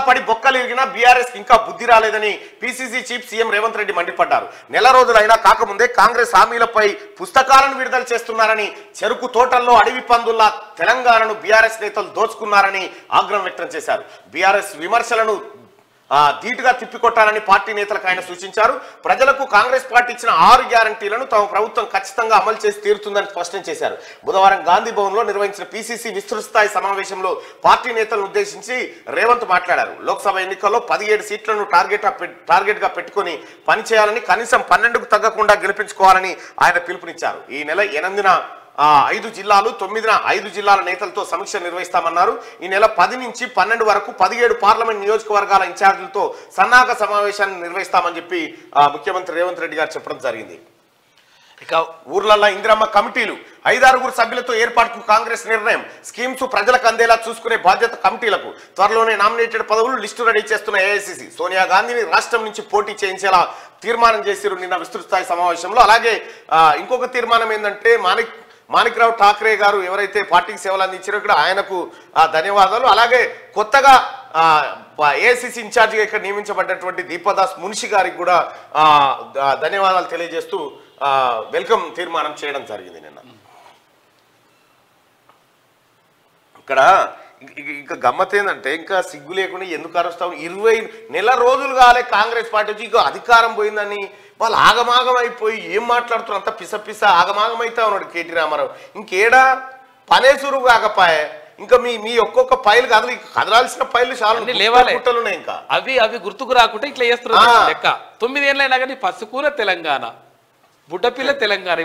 పడి బొక్కలు ఇరిగినా బీఆర్ఎస్ ఇంకా బుద్ధి రాలేదని PCC chief CM Revanth Reddy మండిపడ్డారు. నెల రోజులైనా కాకముందే కాంగ్రెస్ హామీలపై పుస్తకాలను విడుదల చేస్తున్నారని, చెరుకు తోటల్లో అడవి పందుల్లా తెలంగాణను బీఆర్ఎస్ నేతలు దోచుకున్నారని ఆగ్రహం వ్యక్తం చేశారు. బీఆర్ఎస్ విమర్శలను ధీటుగా తిప్పికొట్టాలని పార్టీ నేతలకు ఆయన సూచించారు. ప్రజలకు కాంగ్రెస్ పార్టీ ఇచ్చిన 6 గ్యారంటీలను తమ ప్రభుత్వం ఖచ్చితంగా అమలు చేసి తీరుతుందని స్పష్టం చేశారు. బుధవారం గాంధీ భవన్ లో నిర్వహించిన పిసిసి విస్తృత స్థాయి సమావేశంలో పార్టీ నేతలను ఉద్దేశించి రేవంత్ మాట్లాడారు. లోక్సభ ఎన్నికల్లో 17 సీట్లను టార్గెట్ గా పెట్టుకుని పనిచేయాలని, కనీసం 12కు తగ్గకుండా గెలిపించుకోవాలని ఆయన పిలుపునిచ్చారు. ఈ నెల 8న 5 జిల్లాలు, 9న 5 జిల్లాల నేతలతో సమీక్ష నిర్వహిస్తామన్నారు. ఈ నెల 10 నుంచి 12 వరకు 17 పార్లమెంట్ నియోజకవర్గాల ఇన్ఛార్జీలతో సన్నాహక సమావేశాన్ని నిర్వహిస్తామని చెప్పి ముఖ్యమంత్రి రేవంత్ రెడ్డి గారు చెప్పడం జరిగింది. ఇక ఊర్లలో ఇందిరమ్మ కమిటీలు 5-6 సభ్యులతో ఏర్పాటుకు కాంగ్రెస్ నిర్ణయం. స్కీమ్స్ ప్రజలకు అందేలా చూసుకునే బాధ్యత కమిటీలకు. త్వరలోనే నామినేటెడ్ పదవులు లిస్టు రెడీ చేస్తున్న ఏఐసిసి సోనియా గాంధీని రాష్ట్రం నుంచి పోటీ చేయించేలా తీర్మానం చేశారు నిన్న విస్తృత స్థాయి సమావేశంలో. అలాగే ఇంకొక తీర్మానం ఏంటంటే మాణిక్రావు ఠాక్రే గారు ఎవరైతే పార్టీకి సేవలు అందించారో ఇక్కడ ఆయనకు ధన్యవాదాలు. అలాగే కొత్తగా ఏఐసిసి ఇన్ఛార్జిగా ఇక్కడ నియమించబడ్డటువంటి దీపదాస్ మున్షి గారికి కూడా ధన్యవాదాలు తెలియజేస్తూ వెల్కమ్ తీర్మానం చేయడం జరిగింది నిన్న. ఇక్కడ ఇంకా గమ్మత్ ఏంటంటే, ఇంకా సిగ్గు లేకుండా ఎందుకు అరుస్తాం, 20 నెల రోజులు కాలే కాంగ్రెస్ పార్టీ వచ్చి ఇక అధికారం పోయిందని వాళ్ళు ఆగమాగం అయిపోయి ఏం మాట్లాడుతున్నారు, అంత పిస ఆగమాగం అయితే ఉన్నాడు కేటీ రామారావు. ఇంకేడా పనేసురు కాకపాయే, ఇంకా మీ ఒక్కొక్క పైలు కదలు, కదలాల్సిన పైలు చాలా ఉన్నాయి. ఇంకా అవి గుర్తుకు రాకుండా ఇట్లా చేస్తున్నారు లెక్క. 9 ఏళ్ళైనా కానీ పసుకూర తెలంగాణ, బుడ్డపిల్ల తెలంగాణ.